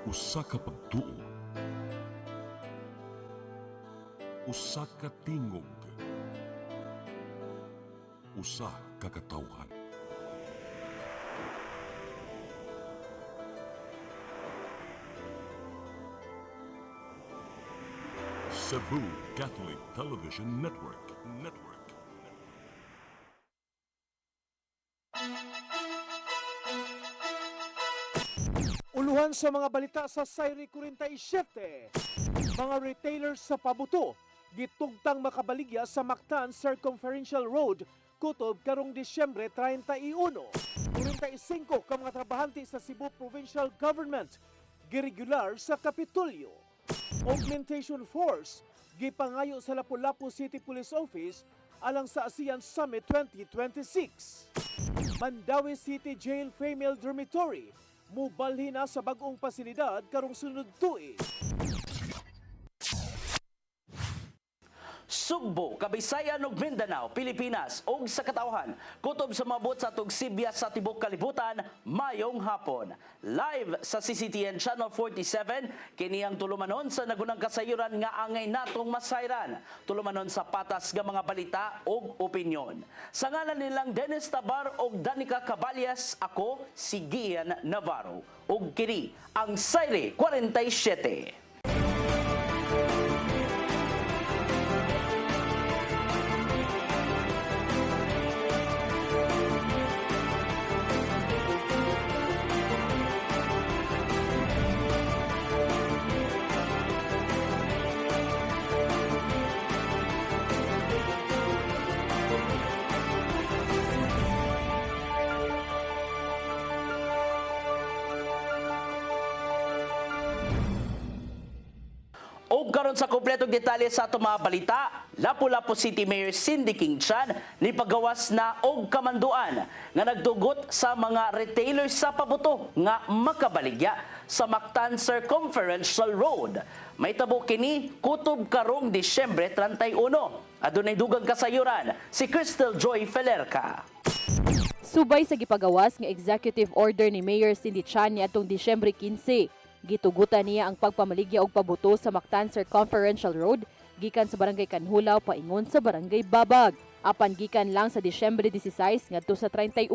Usa ka pagtuo, usa ka tingog, usa ka katawhan. Cebu Catholic Television Network. Uluhan sa mga balita sa Sayri 47. Mga retailers sa pabuto, gitugtang makabaligya sa Mactan Circumferential Road, kutob karong Disyembre 31. 45 ka mga trabahante sa Cebu Provincial Government, giregular sa Kapitolyo. Augmentation Force, gipangayo sa Lapu-Lapu City Police Office alang sa ASEAN Summit 2026. Mandawi City Jail Female Dormitory, mubalhin na sa bagong pasilidad karong sunod tuig. Sugbo, Kabisayan ug Mindanao, Pilipinas ug sa katawhan kutob sa mabot sa tugsibya sa tibok kalibutan mayong hapon. Live sa CCTN Channel 47 kini ang tulumanon sa nagunang kasayuran nga angay natong masayran. Tulumanon sa patas nga mga balita ug opinyon. Sa ngalan nilang Dennis Tabar ug Danica Caballas, ako si Gian Navarro. Ug kini ang Sayri 47. O karon sa kompletong detalye sa ato mga balita, Lapu-Lapu City Mayor Cindy King-Chan ni pagawas na og kamanduan nga nagdugot sa mga retailers sa pabuto nga makabaligya sa Mactan Circumferential Road. May tabo kini kutob karong Disyembre 31. Adunay dugang kasayuran si Crystal Joy Felerca. Subay sa gipagawas nga executive order ni Mayor Cindy Chan niadtong Disyembre 15. Gitugutan niya ang pagpamaligya og pabuto sa Mactan Circumferential Road gikan sa Barangay Kanhulaw paingon sa Barangay Babag. Apan gikan lang sa Disyembre 16 ngadto sa 31.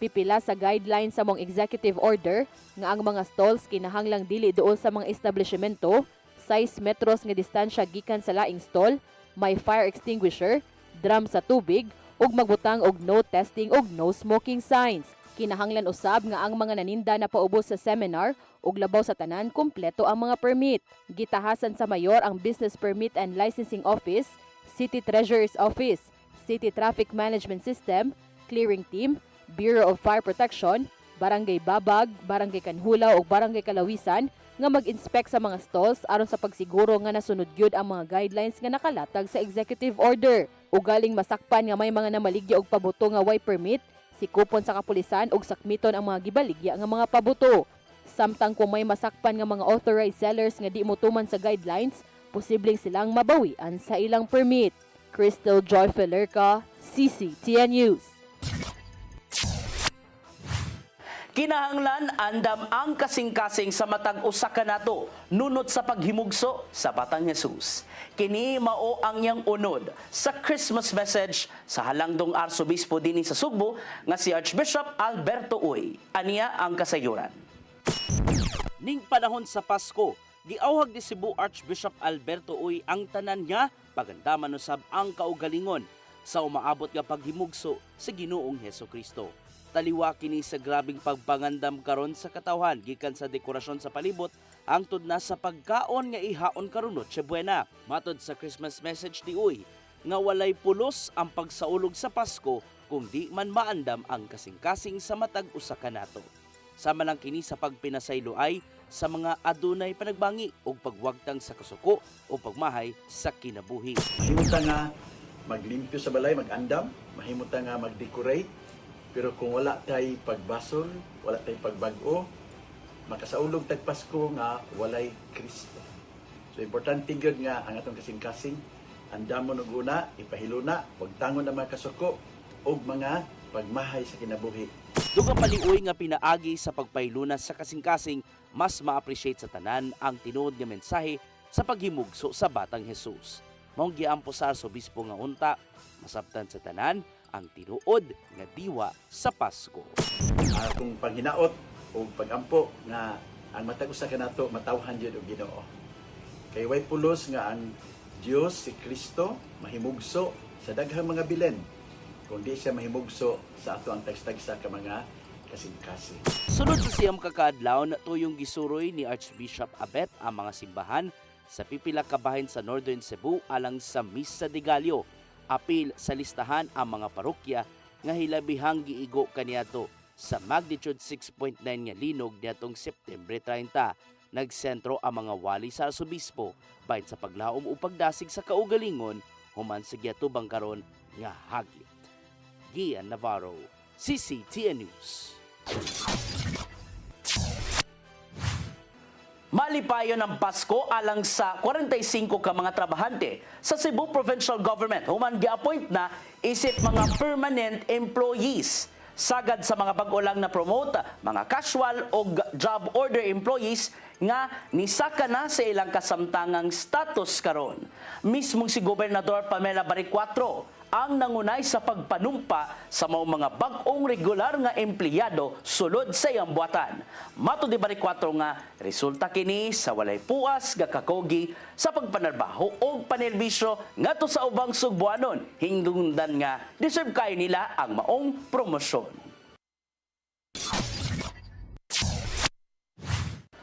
Pipila sa guidelines sa mong executive order nga ang mga stalls kinahanglang dili duol sa mga establishmento, 6 metros nga distansya gikan sa laing stall, may fire extinguisher, drum sa tubig ug magbutang og no testing ug no smoking signs. Kinahanglan usab nga ang mga naninda na paubos sa seminar ug labaw sa tanan kompleto ang mga permit. Gitahasan sa mayor ang Business Permit and Licensing Office, City Treasurer's Office, City Traffic Management System, Clearing Team, Bureau of Fire Protection, Barangay Babag, Barangay Kanhulaw ug Barangay Kalawisan nga mag-inspect sa mga stalls aron sa pagsiguro nga nasunod gyud ang mga guidelines nga nakalatag sa executive order. Ugaling masakpan nga may mga namaligya og pabuto nga way permit, sikupon sa kapulisan ug sakmiton ang mga gibaligya nga mga pabuto. Samtang kung may masakpan nga mga authorized sellers nga di motuman sa guidelines, posibleng silang mabawian sa ilang permit. Crystal Joy Felerca, CCTN News. Kinahanglan andam ang kasing-kasing sa matag usa ka nato nunot sa paghimugso sa Batang Jesus. Kini mao ang iyang unod sa Christmas message sa halangdong Arsobispo dinhi sa Sugbo nga si Archbishop Alberto Uy. Aniya ang kasayuran. Ning panahon sa Pasko, giawhag ni Cebu Archbishop Alberto Uy ang tanan nga pagandaman usab ang kaugalingon sa umaabot nga paghimugso sa Ginoong Hesukristo. Taliwa kini sa grabing pagpangandam karon sa katawhan gikan sa dekorasyon sa palibot hangtod na sa pagkaon nga ihaon karon Noche Buena. Matod sa Christmas message ni Uy nga walay pulos ang pagsaulog sa Pasko kung di man maandam ang kasing-kasing sa matag usa ka nato. Sama lang kini sa pagpinasayloay sa mga adunay panagbangi o pagwagtang sa kasuko o pagmahay sa kinabuhi. Mahimutan nga maglimpyo sa balay, mag-andam, mahimutan nga mag-decorate. Pero kung wala tay pagbasol, wala tay pagbago, makasaulog tag Pasko nga walay Kristo. So importante gyud nga ang atong kasing-kasing andamon og una, ipahiluna, wag tangon na mga kasuko og mga pagmahay sa kinabuhi. Dugang paliuy nga pinaagi sa pagpaylunas sa kasing-kasing, mas ma-appreciate sa tanan ang tinuod nga mensahe sa paghimugso sa Batang Jesus. Maong giampo sa Arsobispo nga unta, masabtan sa tanan ang tinuod nga diwa sa Pasko. Kung panghinaot o pagampo nga ang matag usa kanato matawhan jud og Ginoo. Kay way pulos nga ang Dios si Kristo mahimugso sa daghang mga bilen kundi siya mahimugso sa ato ang tagsa ka mga kasing-kasing. Sunod sa siyam kakaadlaw na tuyong gisuroy ni Archbishop Abet ang mga simbahan sa pipila ka bahin sa Northern Cebu alang sa Misa de Gallo. Apil sa listahan ang mga parokya nga hilabihang giigo kaniadto sa magnitude 6.9 nga linog niadtong September 30. Nagsentro ang mga wali sa Arsobispo bahin sa paglaom o pagdasig sa kaugalingon human sa giatubang karon nga hagit. Gian Navarro, CCTN News. Malipayon ang Pasko alang sa 45 ka mga trabahante sa Cebu Provincial Government human gi-appoint na isip mga permanent employees. Sagad sa mga bag-o lang na promote, mga casual o job order employees nga nisaka na sa ilang kasamtangang status karon. Mismong si Gobernador Pamela Baricuatro ang nangunay sa pagpanumpa sa mga bag-ong regular nga empleyado sulod sa iyang buhatan. Mato di Baricuatro nga resulta kini sa walay puas nga kakogi sa pagpanarbaho o panerbisyo ngadto sa ubang Sugbuanon, hingdungdan nga deserve kayo nila ang maong promosyon.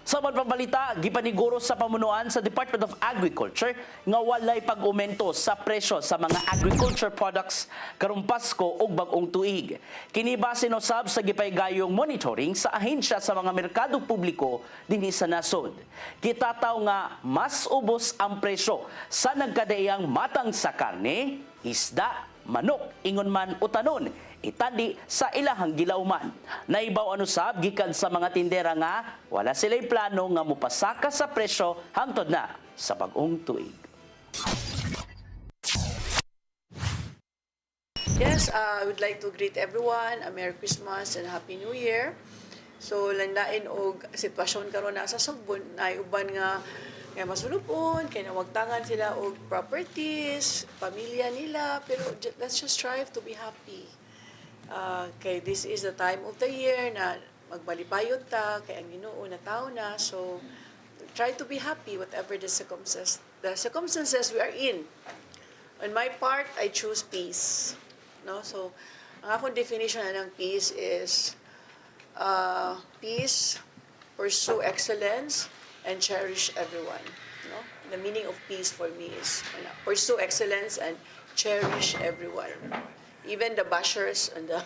Sa pagpabalita, gipaniguro sa pamunuan sa Department of Agriculture nga walay pag-aumento sa presyo sa mga agriculture products karong Pasko ug bag-ong tuig. Kini base no sab sa gipaygayong monitoring sa ahensya sa mga merkado publiko dinhi sa nasod. Kitataw nga mas ubos ang presyo sa nagkadaiyang matang sa karne, isda, manok, ingon man o tanon, itandi sa ilahang gilauman. Naibaw ano sab gikan sa mga tindera nga wala sila'y plano nga mupasaka sa presyo hangtod na sa bag-ong tuig. Yes, I would like to greet everyone a Merry Christmas and Happy New Year. So landain og sitwasyon karon na sa Sugbon ay uban nga kaya masulupon, kaya nawagtangan sila og properties, pamilya nila, pero let's just strive to be happy. Kay this is the time of the year na magbalipayod ta, kay ang Ginoo na tao na, so try to be happy whatever the circumstances we are in. On my part, I choose peace. No? So, ang akong definition ng peace is peace, pursue excellence, and cherish everyone. No? The meaning of peace for me is pursue excellence and cherish everyone. Even the bashers and the,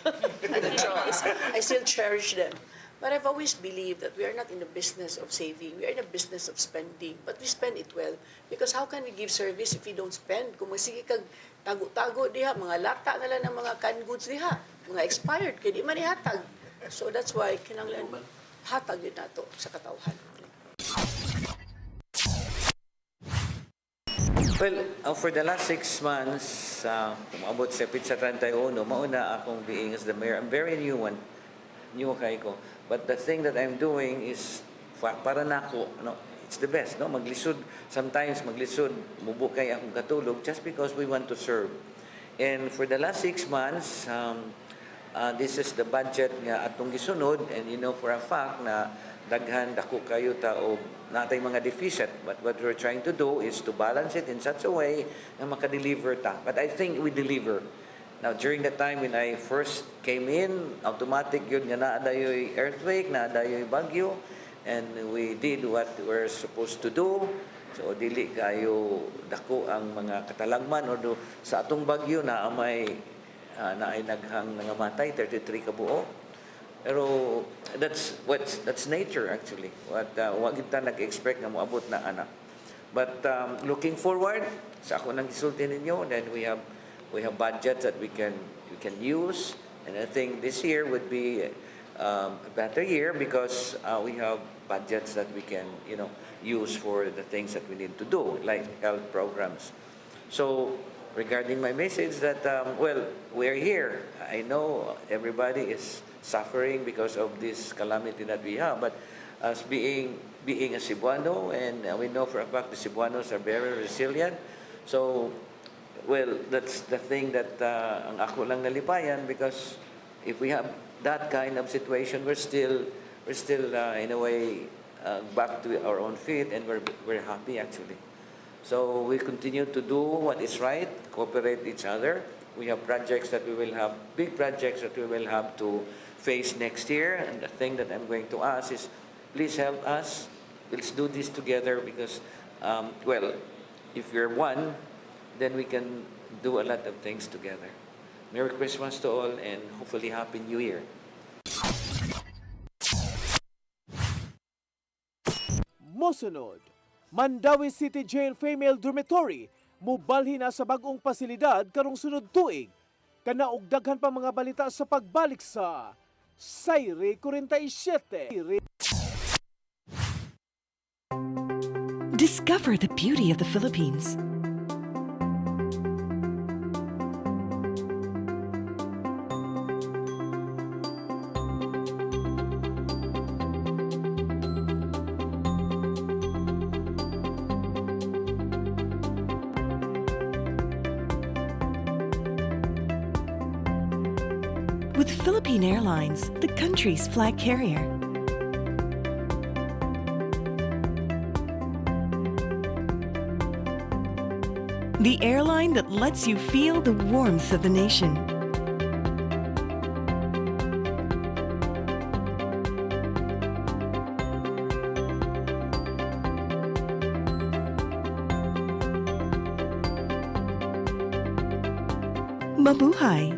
and the trolls, I still cherish them. But I've always believed that we are not in the business of saving. We are in the business of spending. But we spend it well. Because how can we give service if we don't spend? Kung masige kag tago-tago diha, mga lata nga lang ng mga canned goods diha, mga expired, kaya di man ihatag. So that's why kinanglan hatag yun nato sa katawhan. Well, for the last 6 months, umabot sa Pizza 31, mauna akong being as the mayor. I'm very new kay ko. But the thing that I'm doing is, para na ako, it's the best, no? Sometimes maglisod, mubukay akong katulog just because we want to serve. And for the last 6 months, this is the budget nga atong gisunod, and you know for a fact na daghan dako kayo o natay mga deficit, but what we're trying to do is to balance it in such a way na makadeliver ta. But I think we deliver. Now, during the time when I first came in, automatic yun nga naadayoy earthquake, naadayoy bagyo, and we did what we're supposed to do. So, dili kayo dako ang mga katalagman o sa atong bagyo na may na ay naghang nangamatay, 33 kabuo. Pero that's nature actually. Wa kita nag-expect nga moabot na anak. But looking forward sa ako nang gisulti ninyo, then we have budgets that we can use, and I think this year would be a better year because we have budgets that we can use for the things that we need to do, like health programs. So regarding my message that, well, we're here. I know everybody is suffering because of this calamity that we have, but as being a Cebuano, and we know for a fact the Cebuanos are very resilient. So, well, that's the thing that ang ako lang nalipayan, because if we have that kind of situation, we're still in a way back to our own feet, and we're happy actually. So we continue to do what is right, cooperate each other. We have projects that we will have, big projects that we will have to face next year. And the thing that I'm going to ask is, please help us. Let's do this together because, well, if you're one, then we can do a lot of things together. Merry Christmas to all and hopefully Happy New Year. Mosunod, Mandawi City Jail Female Dormitory mubalhin na sa bagong pasilidad karong sunod tuig. Kana og daghan pa mga balita sa pagbalik sa Sayre 47. Discover the beauty of the Philippines. With Philippine Airlines, the country's flag carrier. The airline that lets you feel the warmth of the nation. Mabuhay!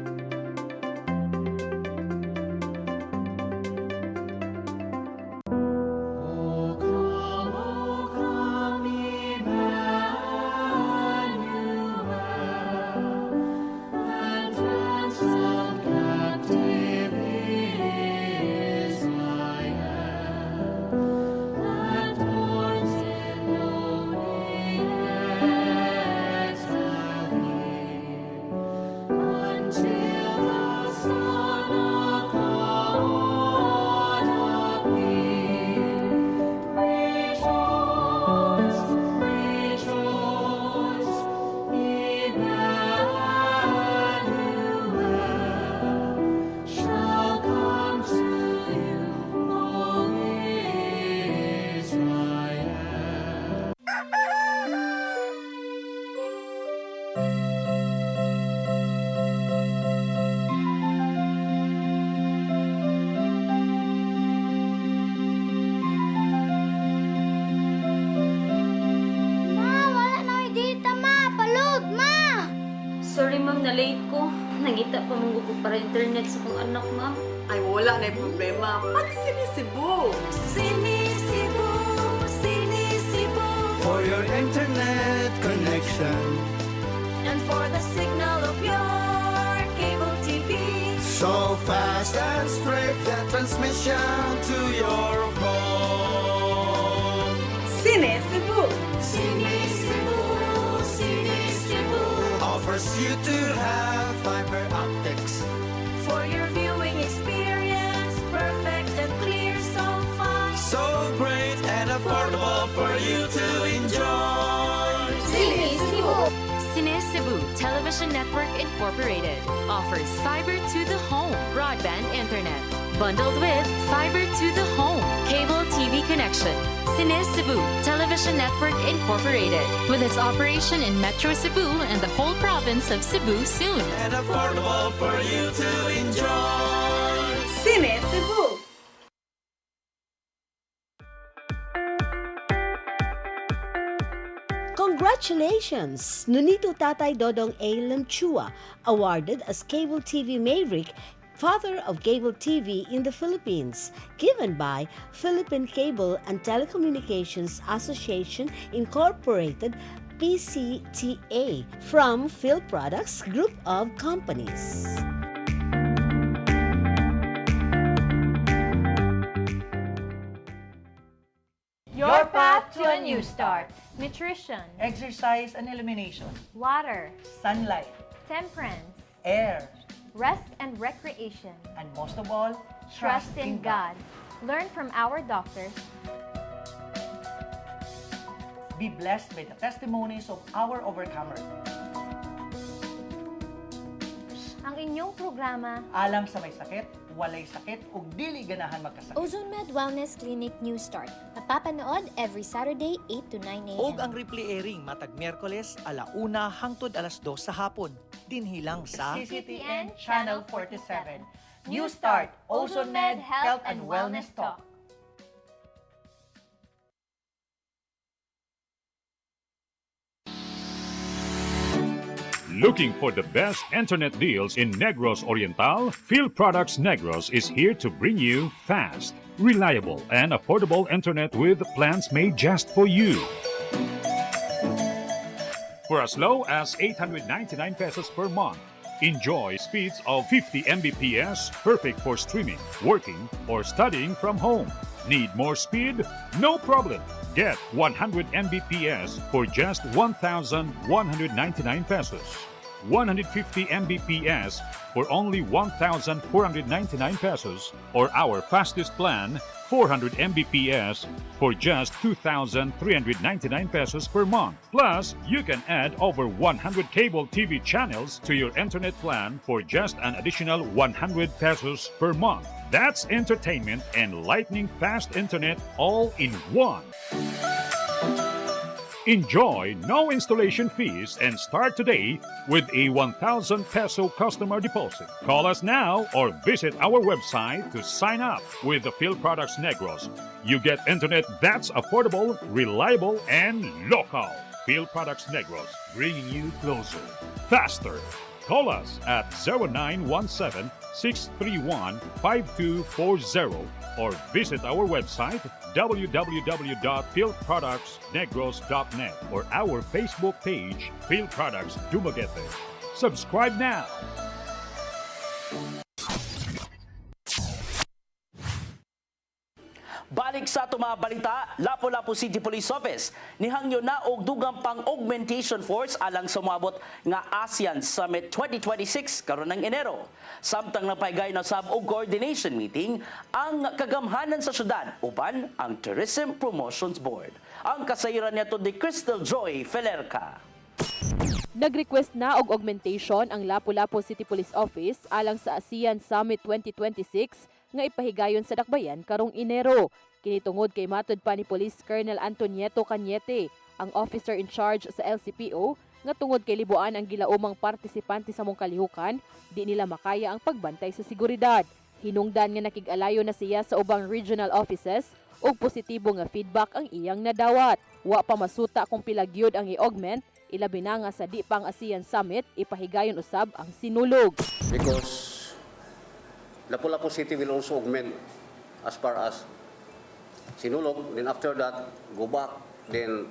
Sorry ma'am, na-late ko. Nangita pa mong gusto para internet sa kong anak ma'am. Ay, wala na yung problema. Pag sinisibo. Sinisibo, sinisibo. For your internet connection And for the signal of your cable TV. so fast and straight, the transmission to your phone. Sinisibo. Sinisibo, sinisibo. Offers you to have fiber optics. For your viewing experience, perfect and clear, so fast. So great and affordable for you to enjoy. Sinisibo. Cine Cebu Television Network Incorporated offers fiber to the home broadband internet bundled with fiber to the home cable TV connection. Cine Cebu Television Network Incorporated with its operation in Metro Cebu and the whole province of Cebu soon. And affordable for you to enjoy. Sinisibo. Congratulations! Nunito Tatay Dodong A. Lamchua, awarded as Cable TV Maverick, Father of Cable TV in the Philippines, given by Philippine Cable and Telecommunications Association Incorporated, PCTA, from Phil Products Group of Companies. Your path To a new start. Nutrition, exercise and elimination, water, sunlight, temperance, air, rest and recreation. and most of all, Trust in God. Learn from our doctors. Be blessed by the testimonies of our overcomers. Ang inyong programa, Alam sa may sakit, walay sakit, ug dili ganahan magkasakit. Ozone Med Wellness Clinic New Start. Napapanood every Saturday 8 to 9 a.m. Og ang replay airing matag Miyerkules 1:00 hangtod 2:00 sa hapon. Dinhilang sa CCTN Channel 47. New Start, Ozone Med Health and Wellness Talk. Looking for the best internet deals in Negros Oriental? Field Products Negros is here to bring you fast, reliable, and affordable internet with plans made just for you. For as low as 899 pesos per month, enjoy speeds of 50 Mbps, perfect for streaming, working, or studying from home. Need more speed? No problem. Get 100 Mbps for just 1,199 pesos. 150 Mbps for only 1,499 pesos, or our fastest plan, 400 Mbps for just 2,399 pesos per month. Plus, you can add over 100 cable TV channels to your internet plan for just an additional 100 pesos per month. That's entertainment and lightning fast internet all in one. Enjoy no installation fees and start today with a 1,000 peso customer deposit. Call us now or visit our website to sign up with the Field Products Negros. You get internet that's affordable, reliable, and local. Field Products Negros, bringing you closer, faster. Call us at 0917-631-5240 or visit our website www.fieldproductsnegros.net or our Facebook page, Field Products Dumaguete. Subscribe now. Balik sa ato mga balita, Lapu-Lapu City Police Office nihangyo na og dugang pang-augmentation force alang sumabot nga ASEAN Summit 2026 karon ng Enero. Samtang napahigay na sab og coordination meeting ang kagamhanan sa syudad uban ang Tourism Promotions Board. Ang kasayran niyato ni Crystal Joy Felerca. Nag-request na og augmentation ang Lapu-Lapu City Police Office alang sa ASEAN Summit 2026 nga ipahigayon sa Dakbayan karong Enero. Kinitungod kay matud pa ni Police Colonel Antonieto Cañete, ang officer in charge sa LCPO, nga tungod kay libuan ang gilaumang partisipante sa mong kalihukan, di nila makaya ang pagbantay sa seguridad. Hinungdan nga nakig-alayo na siya sa ubang regional offices ug positibo nga feedback ang iyang nadawat. Wa pa masuta kung pilagyod ang i-augment, ilabi na nga sa di pang ASEAN Summit ipahigayon usab ang sinulog. Because Lapu-Lapu City will also augment as far as Sinulog. Then after that, go back. Then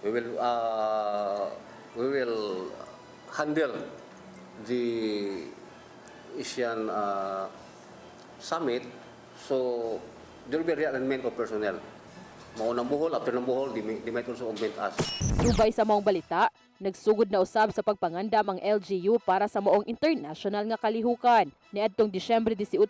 we will handle the Asian Summit. So there will be realignment of personnel. Maunang buhol, after ng buhol, they might also augment us. Subay sa maong balita, nagsugod na usab sa pagpangandam ang LGU para sa maong international nga kalihukan. Niadtong Disyembre 18,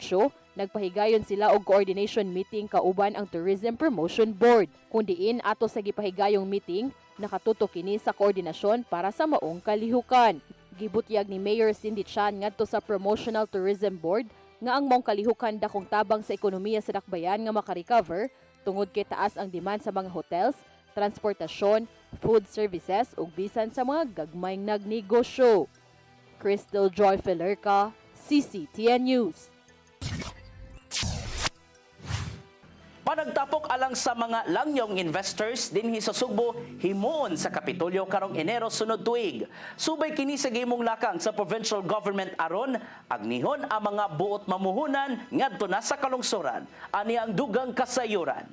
nagpahigayon sila og coordination meeting kauban ang Tourism Promotion Board. Kung diin ato sa gipahigayong meeting, nakatutok kini sa koordinasyon para sa maong kalihukan. Gibutyag ni Mayor Cindy Chan ngadto sa Promotional Tourism Board nga ang maong kalihukan dakong tabang sa ekonomiya sa Dakbayan nga makarecover tungod kay taas ang demand sa mga hotels, transportasyon, food services ug bisan sa mga gagmayng nagnegosyo. Crystal Joy Felerca, CCTN News. Panagtapok alang sa mga langyong investors dinhi sa Sugbo himuon sa Kapitolyo karong Enero sunod tuig. Subay kini sa gihimong lakang sa provincial government aron agnihon ang mga buot mamuhunan ngadto na sa kalungsoran ani ang dugang kasayuran.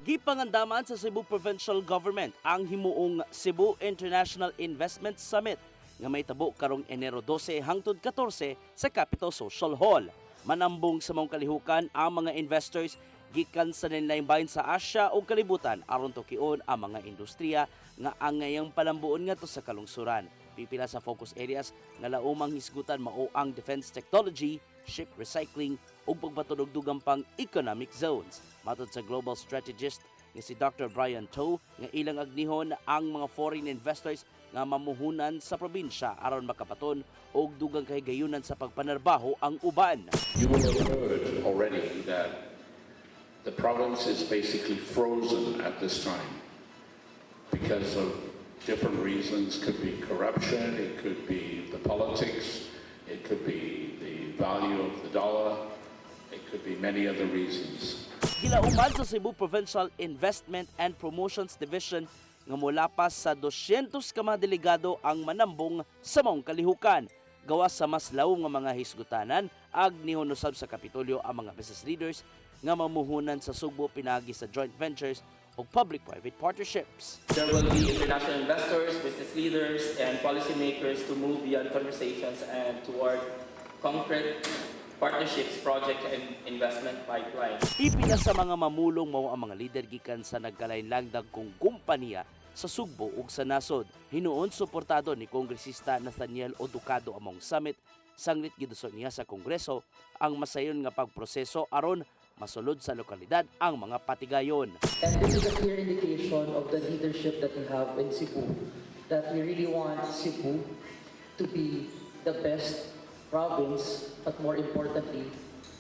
Gipangandaman sa Cebu Provincial Government ang himuong Cebu International Investment Summit nga may tabo karong Enero 12 hangtod 14 sa Capitol Social Hall. Manambong sa mong kalihukan ang mga investors gikan sa nilaymbayan sa Asya o kalibutan aron tukion ang mga industriya nga angayang palambuon ngadto sa kalungsuran. Pipila sa focus areas nga laumang hisgutan mao ang defense technology, ship recycling ug pagpatulog-dugang pang economic zones. Matod sa global strategist nga si Dr. Brian To nga ilang agnihon ang mga foreign investors nga mamuhunan sa probinsya aron makapaton og dugang kahigayunan sa pagpanarbaho ang uban. You will have heard already that the province is basically frozen at this time because of different reasons. Could be corruption, it could be the politics, it could be the value of the dollar, it could be many other reasons. Gilauman sa Cebu Provincial Investment and Promotions Division nga mula pa sa 200 ka mga delegado ang manambong sa maong kalihukan. Gawas sa mas lawom nga mga hisgutanan, agnihon usab sa Kapitolyo ang mga business leaders nga mamuhunan sa Sugbo pinagi sa joint ventures o public-private partnerships. There will be international investors, business leaders, and policymakers to move beyond conversations and toward concrete partnerships, project, and investment pipeline. Pipila sa mga mamulong mao ang mga lider gikan sa nagkalain-lang dagkong kumpanya sa Sugbo ug sa nasod. Hinuon suportado ni Kongresista Nathaniel Oducado among summit sanglit giduson niya sa Kongreso ang masayon nga pagproseso aron masulod sa lokalidad ang mga patigayon. And this is a clear indication of the leadership that we have in Cebu, that we really want Cebu to be the best province, but more importantly,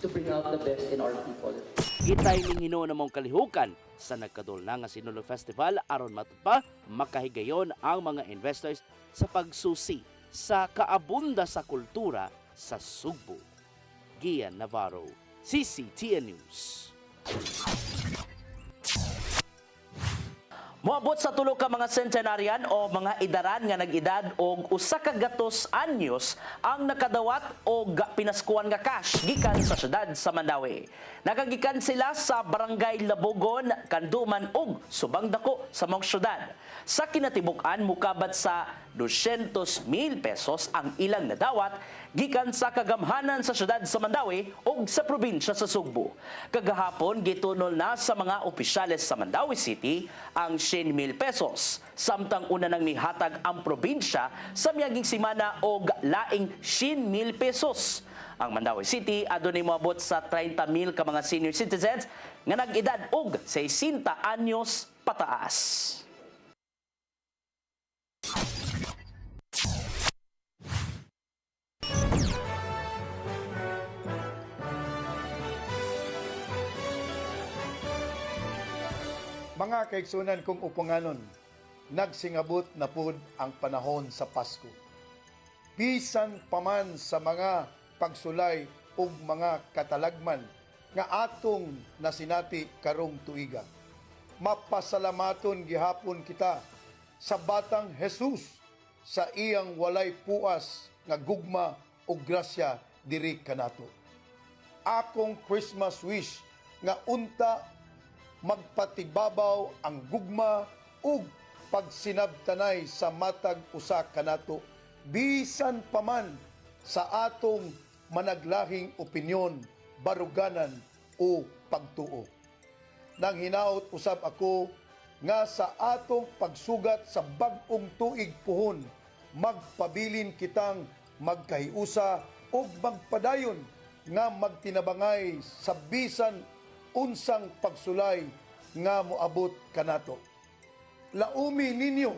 to bring out the best in our people. Gitay ning hinuon namong kalihukan sa nagkadol na nga Sinulog Festival aron matpa makahigayon ang mga investors sa pagsusi sa kaabunda sa kultura sa Sugbo. Gian Navarro, CCTN News. Moabot sa tulo ka mga centenarian o mga idaran nga nag-edad og 100 anyos ang nakadawat og pinaskuan nga cash gikan sa syudad sa Mandawi. Nagagikan sila sa Barangay Labogon, Kanduman ug Subang Dako sa mong syudad. Sa kinatibuk-an mukabat sa 200,000 pesos ang ilang nadawat gikan sa kagamhanan sa syudad sa Mandawi ug sa probinsya sa Sugbo. Kagahapon gitunol na sa mga opisyales sa Mandawi City ang 100,000 pesos. Samtang una nang mihatag ang probinsya sa miaging simana og laing 100,000 pesos. Ang Mandawi City adunay moabot sa 30,000 ka mga senior citizens nga nag-edad og 60 anyos pataas. Mga kaigsunan kong upunganon, nagsingabot na pud ang panahon sa Pasko. Bisan paman sa mga pagsulay ug mga katalagman nga atong nasinati karong tuiga. Mapasalamaton gihapon kita sa batang Jesus sa iyang walay puas nga gugma ug grasya diri kanato. Akong Christmas wish nga unta magpatibabaw ang gugma ug pagsinabtanay sa matag usa kanato bisan paman sa atong managlahing opinyon, baruganan o pagtuo. Nang hinaot usab ako nga sa atong pagsugat sa bag-ong tuig puhon, magpabilin kitang magkahiusa ug magpadayon nga magtinabangay sa bisan unsang pagsulay nga moabot kanato. Laumi ninyo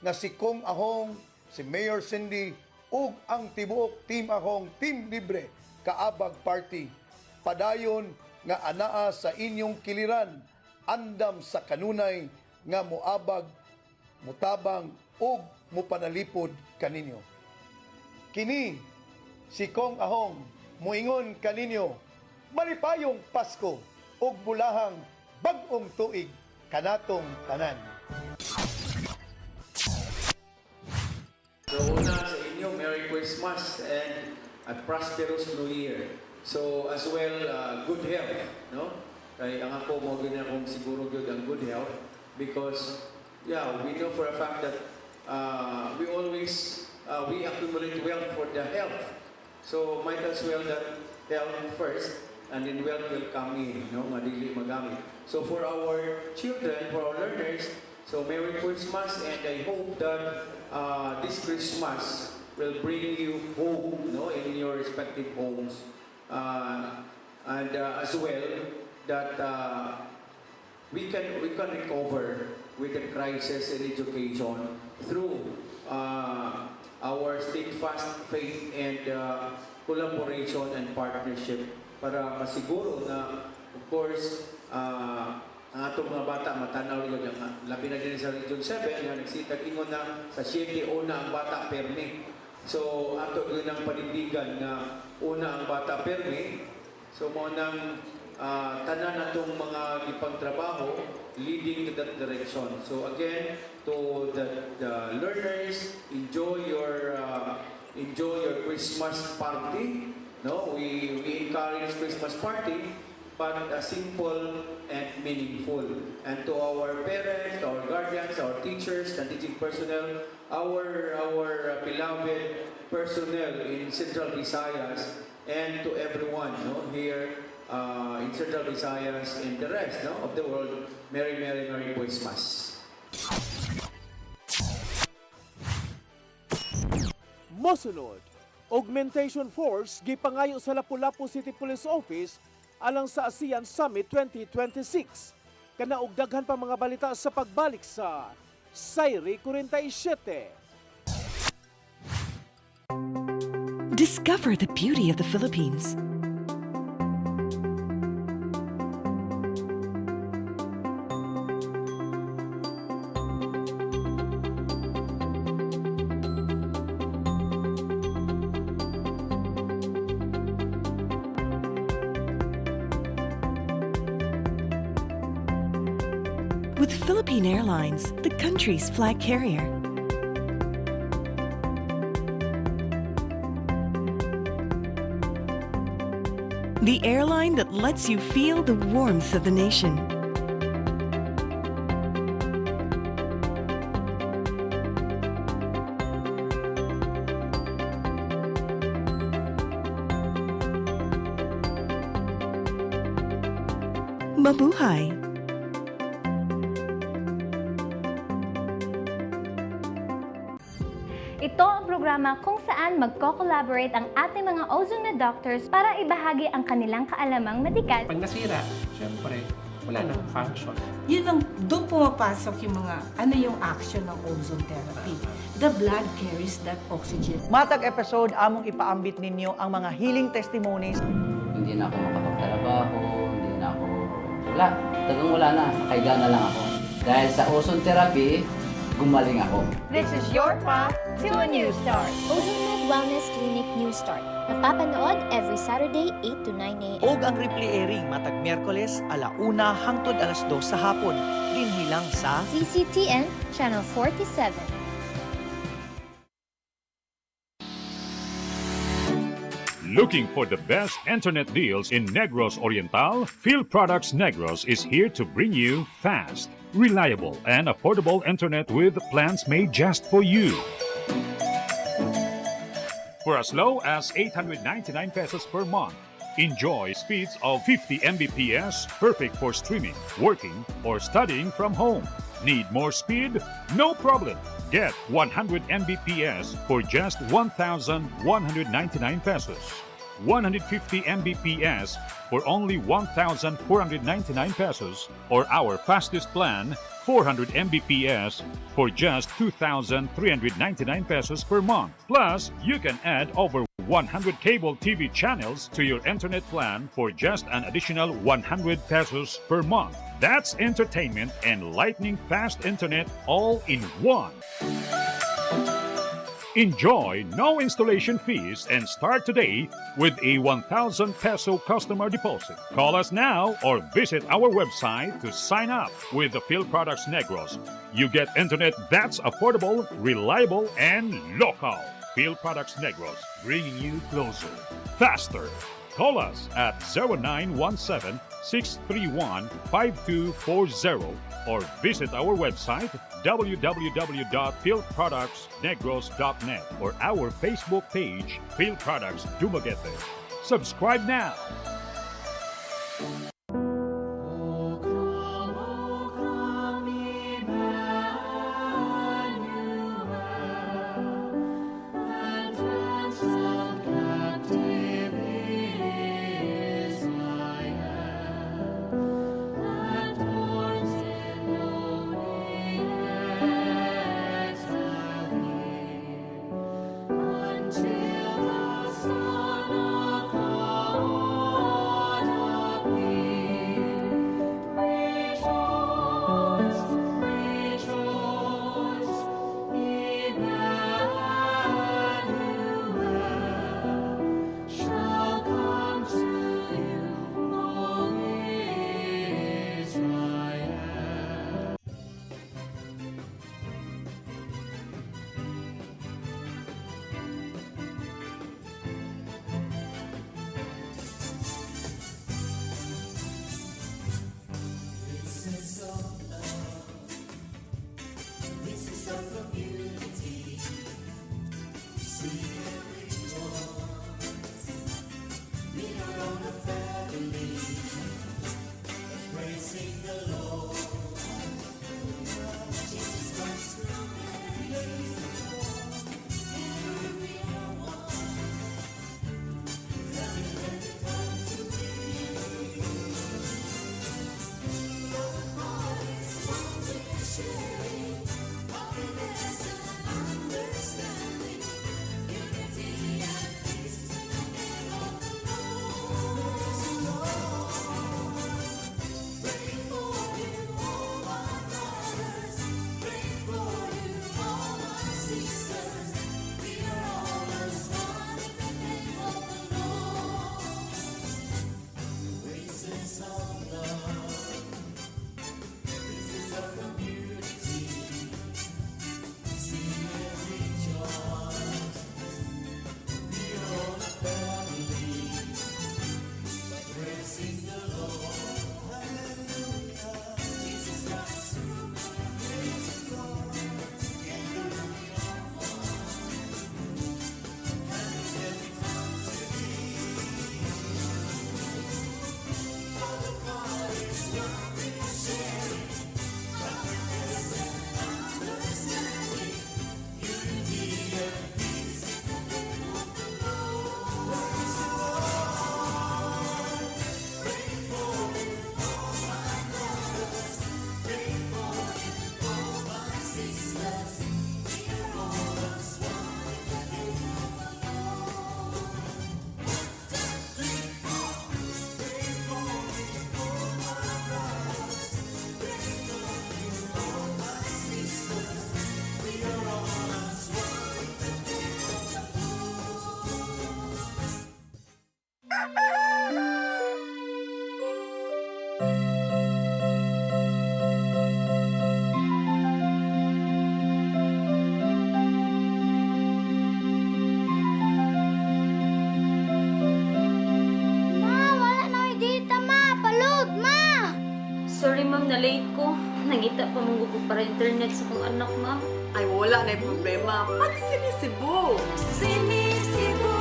nga si Kong Ahong, si Mayor Cindy ug ang tibuok Team Ahong, Team Libre, Kaabag Party, padayon nga anaa sa inyong kiliran, andam sa kanunay nga moabag, mutabang ug mupanalipod kaninyo. Kini si Kong Ahong muingon kaninyo, malipayong Pasko ug bulahang bag-ong tuig kanatong tanan. So una sa inyo, Merry Christmas and a prosperous New Year. So as well, good health, no? Kaya ang ako mo ganyan kung siguro yun ang good health because yeah, we know for a fact that we always we accumulate wealth for the health. So might as well that health first and then wealth will come in, no, madili magamit. So for our children, for our learners, so Merry Christmas, and I hope that this Christmas will bring you home, no, in your respective homes, and as well that we can recover with the crisis in education through our steadfast faith and collaboration and partnership para masiguro na, of course, ang atong mga bata matanaw yun yung labi na din sa Region 7 na nagsitag ingon na sa 7 una ang bata permi. So ato yun ang panindigan na una ang bata permi. So mo nang tanan natong mga ipagtrabaho leading to that direction. So again, to the learners, enjoy your Christmas party. No, we encourage Christmas party, but simple and meaningful. And to our parents, our guardians, our teachers, and teaching personnel, our beloved personnel in Central Visayas, and to everyone, no, here in Central Visayas and the rest, no, of the world, Merry Christmas. Mosunod, Augmentation Force gipangayo sa Lapu-Lapu City Police Office alang sa ASEAN Summit 2026. Kanaog daghan pa mga balita sa pagbalik sa Sayri 47. Discover the beauty of the Philippines. With Philippine Airlines, the country's flag carrier. The airline that lets you feel the warmth of the nation. Mabuhay! Ito ang programa kung saan magko-collaborate ang ating mga ozone na doctors para ibahagi ang kanilang kaalamang medikal. Pag nasira, syempre, wala nang function. Yun ang doon pumapasok yung mga ano yung action ng ozone therapy. The blood carries that oxygen. Matag episode, among ipaambit ninyo ang mga healing testimonies. Hindi na ako makapagtrabaho, hindi na ako wala na, nakaiga na lang ako. Dahil sa ozone therapy, gumaling ako. This is your path to a new start. Ozone Wellness Clinic New Start. Napapanood every Saturday 8 to 9 a.m. Og ang replay airing matag Miyerkules 1:00 hangtod 2:00 sa hapon. Dinhi lang sa CCTN Channel 47. Looking for the best internet deals in Negros Oriental? Phil Products Negros is here to bring you fast, reliable, and affordable internet with plans made just for you. For as low as 899 pesos per month, enjoy speeds of 50 Mbps, perfect for streaming, working, or studying from home. Need more speed? No problem. Get 100 Mbps for just 1,199 pesos. 150 Mbps for only 1,499 pesos, or our fastest plan, 400 Mbps for just 2,399 pesos per month. Plus, you can add over 100 cable TV channels to your internet plan for just an additional 100 pesos per month. That's entertainment and lightning fast internet all in one. Enjoy no installation fees and start today with a 1,000 peso customer deposit. Call us now or visit our website to sign up with the Phil Products Negros. You get internet that's affordable, reliable, and local. Phil Products Negros, bringing you closer, faster. Call us at 0917-631-5240 or visit our website www.philproductsnegros.net or our Facebook page, Phil Products Dumaguete. Subscribe now. Sorry ma'am, na late ko. Nangita pa mong gusto para internet sa kong anak ma'am. Ay, wala na yung problema. Pag sinisibo. Sinisibo,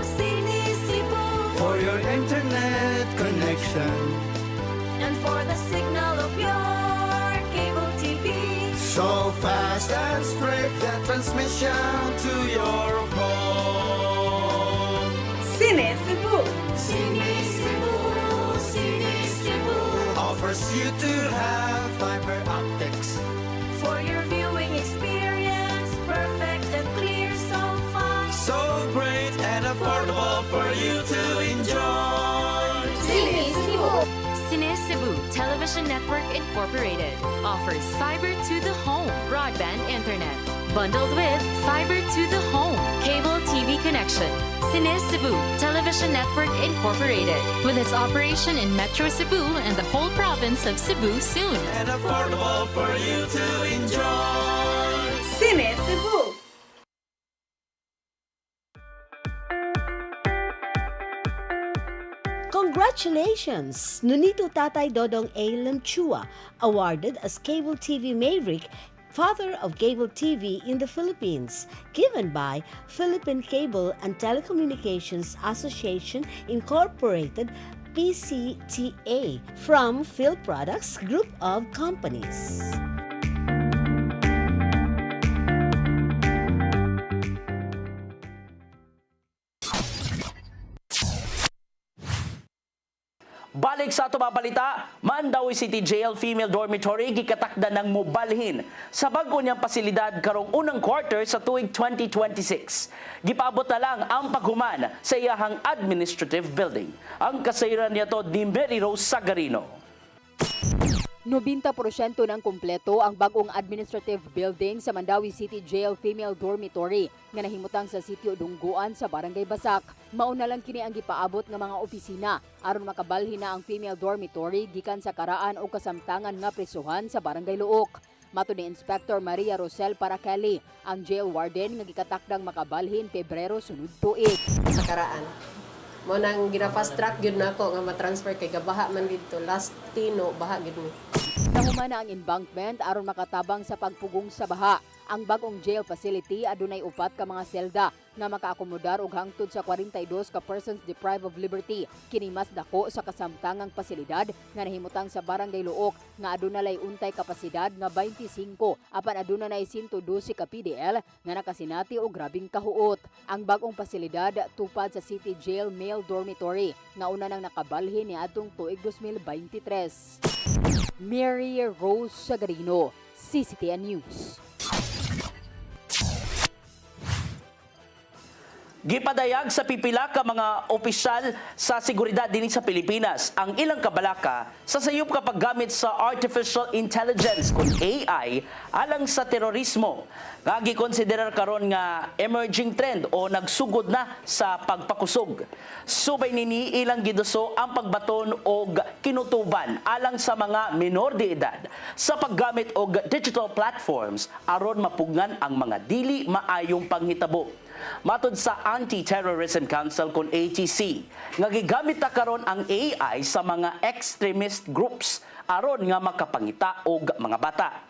sinisibo. For your internet connection. And for the signal of your cable TV. So fast and straight, the transmission to your home. Sinisibo. Sinisibo, sinisibo. Offers you to have fiber optics. For your viewing experience, perfect and clear, so fast. So great and affordable for you to enjoy. Cine Cebu. Cine Cebu Television Network Incorporated offers fiber to the home broadband internet. Bundled with fiber to the home cable TV connection. Cine Cebu Television Network Incorporated, with its operation in Metro Cebu and the whole province of Cebu soon. And affordable for you to enjoy. Cine Cebu. Congratulations! Nunito Tatay Dodong A. Lemchua, awarded as Cable TV Maverick, Father of Cable TV in the Philippines, given by Philippine Cable and Telecommunications Association Incorporated, PCTA from Phil Products Group of Companies. Balik sa ato balita, Mandawi City Jail Female Dormitory gikatakda ng mobalhin sa bago niyang pasilidad karong unang quarter sa tuig 2026. Gipaabot na lang ang paghuman sa iyahang administrative building. Ang kasayran niya to ni Mary Rose Sagarino. 90% ng kumpleto ang bagong administrative building sa Mandawi City Jail Female Dormitory nga nahimutang sa sitio Dungguan sa Barangay Basak. Mauna lang kini ang gipaabot nga mga opisina aron makabalhin na ang female dormitory gikan sa karaan o kasamtangan nga prisuhan sa Barangay Luok. Matud ni Inspector Maria Rosel Paracali, ang jail warden nga gikatakdang makabalhin Pebrero sunod tuig. Sa karaan mo nang gina-fast track gyud nako nga ma-transfer kay gabaha man dito last tino baha gyud ni. Nahumana ang embankment aron makatabang sa pagpugong sa baha. Ang bagong jail facility adunay upat ka mga selda nga makaakomodar og hangtod sa 42 ka persons deprived of liberty. Kini mas dako sa kasamtangang pasilidad nga nahimutang sa Barangay Luok nga adunay untay kapasidad nga 25 apan adunay 112 ka PDL nga nakasinati og grabing kahuot. Ang bagong pasilidad tupad sa City Jail Male Dormitory nga una nang nakabalhin niadtong tuig 2023. Mary Rose Sagarino, CCTN News. Gipadayag sa pipila ka mga opisyal sa seguridad dinhi sa Pilipinas ang ilang kabalaka sa sayop ka paggamit sa artificial intelligence kun AI alang sa terorismo. Nga gikonsiderar karon nga emerging trend o nagsugod na sa pagpakusog. Subay nini ilang giduso ang pagbaton og kinutuban alang sa mga minor de edad sa paggamit og digital platforms aron mapugnan ang mga dili maayong panghitabo. Matod sa Anti-Terrorism Council kun ATC, nga gigamit ta karon ang AI sa mga extremist groups aron nga makapangita og mga bata.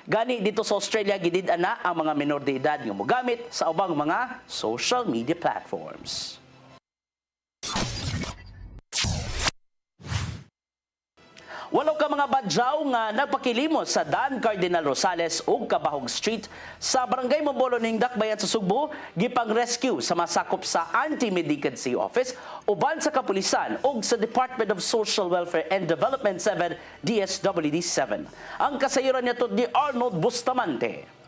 Gani dito sa Australia gidid ana ang mga minor de edad nga mogamit sa ubang mga social media platforms. Walaw ka mga badyaw nga nagpakilimos sa Dan Cardinal Rosales ug Kabahog Street sa Barangay Mambolo ning Dakbayan sa Sugbo gipang-rescue sa masakop sa Anti-Mendicancy Office uban sa kapulisan ug sa Department of Social Welfare and Development 7 DSWD7. Ang kasayuran niya ni Arnold Bustamante.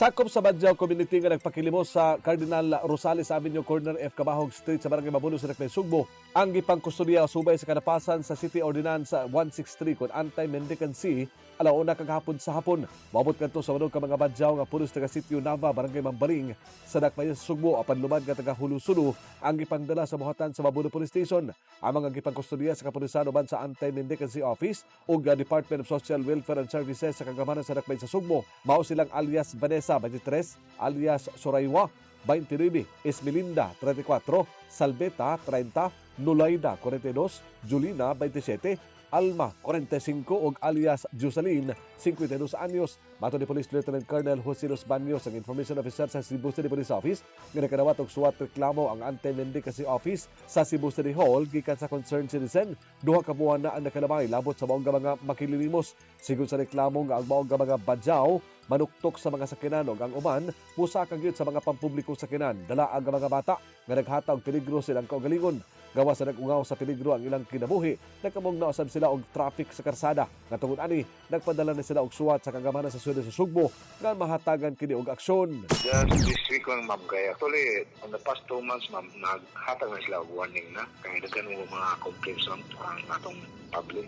Sakop sa Badyaw Community nga nagpakilimos sa Cardinal Rosales Avenue, Corner F, Kabahog Street sa Barangay Mabuno sa Dakbayan Sugbo ang gipangkustudiya subay sa kanapasan sa City Ordinance 163 kon Anti-Mendicancy alauna kagahapon sa hapon. Maabot kadto sa manong ka mga badyaw nga pulos taga Sitio Nava, Barangay Mambaling sa Dakbayan sa Sugbo apan lumad nga taga Hulusulu ang gipangdala sa buhatan sa Mabuno Police Station. Ang mga gipangkustudiya sa kapulisan uban sa Anti-Mendicancy Office ug Department of Social Welfare and Services sa kagamanan sa Dakbayan sa Sugbo mao silang alias Vanessa 23, alias Soraywa 29, Esmelinda 34, Salbeta 30, Nulaida 42, Julina 27, Alma 45 ug alias Jocelyn 52 anyos. Mato ni Police Lieutenant Colonel Jose Los Baños ang Information Officer sa Cebu City Police Office nga nakadawat og suwat reklamo ang Anti-Mendicancy Office sa Cebu City Hall gikan sa concerned citizen. Duha ka buwan na ang nakalamay labot sa maong mga makililimos. Sigon sa reklamo nga ang maong mga badyaw manuktok sa mga sakinan ug ang uban musa kagyud sa mga pampublikong sakinan dala ang mga bata nga naghatag peligro silang kaugalingon. Gawa sa nag-ungaw sa peligro ang ilang kinabuhi, nagkamong nausab sila og traffic sa karsada. Nga tungod ani, nagpadala na sila og suwat sa kagamanan sa Siyudad sa Sugbo nga mahatagan kini og aksyon. Just this week lang, ma'am, kaya actually, on the past 2 months, ma'am, naghatag na sila og warning na. Kaya daghan mo mga complaints ang atong public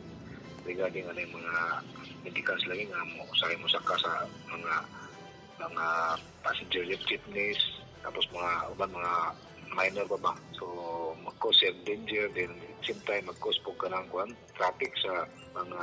regarding ano yung mga medicals lagi nga mo usahay mo saka sa mga passenger lift jeepneys, tapos mga uban mga minor pa ba. So, mag-cause of danger, then same time mag-cause po ka ng traffic sa mga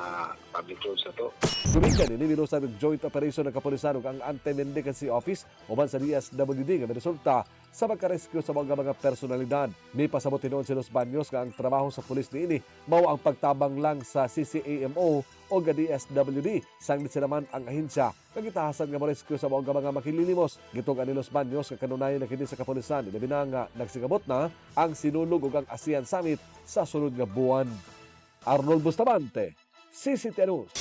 public roads na to. Gumikan ni nilusan ng joint operation ng kapulisan ug ang Anti-Mendicancy Office uban sa DSWD nga resulta sa pagka-rescue sa mga personalidad. May pasabot tinuod si Los Baños nga ang trabaho sa pulis niini mao ang pagtabang lang sa CCAMO o ga DSWD. Sanglit sila man ang ahensya kagitahasan nga mo-rescue sa mga makililimos. Gitong Anilos Baños nga kanunayan na kini sa kapulisan. Ilabi na nga nagsigabot na ang sinulog ug ang ASEAN Summit sa sunod nga buwan. Arnold Bustamante, CCTV News.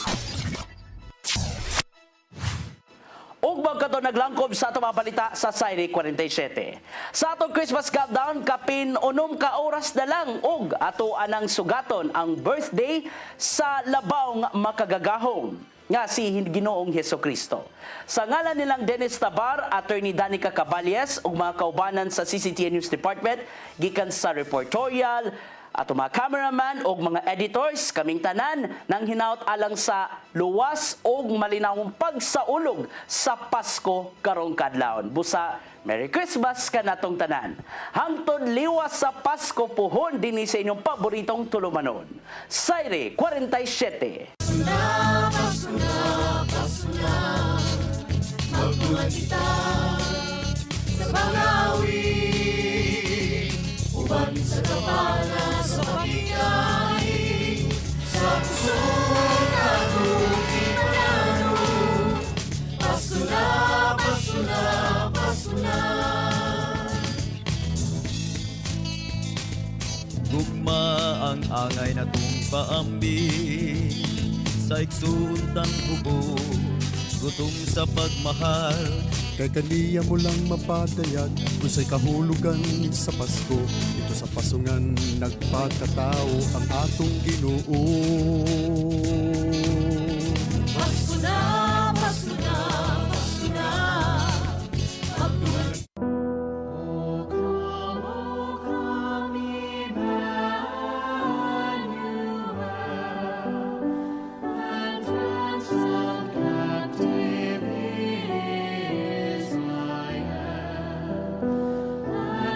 Ug magkato naglangkob sa ato mapalita sa Sairi 47. Sa atong Christmas countdown, kapin 6 ka oras na lang ug ato anang sugaton ang birthday sa labaw nga makagagahom nga si Ginoong Hesukristo. Sa ngalan nilang Dennis Tabar, Attorney Danica Caballes ug mga kaubanan sa CCTV News Department, gikan sa reportorial, ato mga cameraman o mga editors, kaming tanan nang hinaut alang sa luwas o malinawong pagsaulog sa Pasko karong kadlawon. Busa, Merry Christmas ka natong tanan. Hangtod liwas sa Pasko puhon din sa inyong paboritong tulumanon. Sairi 47. Magbuhat kita sa pangawi, uban sa kapala sa pagkikay, sa puso kagutin manalo. Pasko na, Pasko na, Pasko na. Gugma ang angay na tong paambi sa iksuntang hubo, gutom sa pagmahal. Kay kaniya mo lang mapadayag kung sa'y kahulugan sa Pasko. Ito sa pasungan nagpakatao ang atong Ginoo.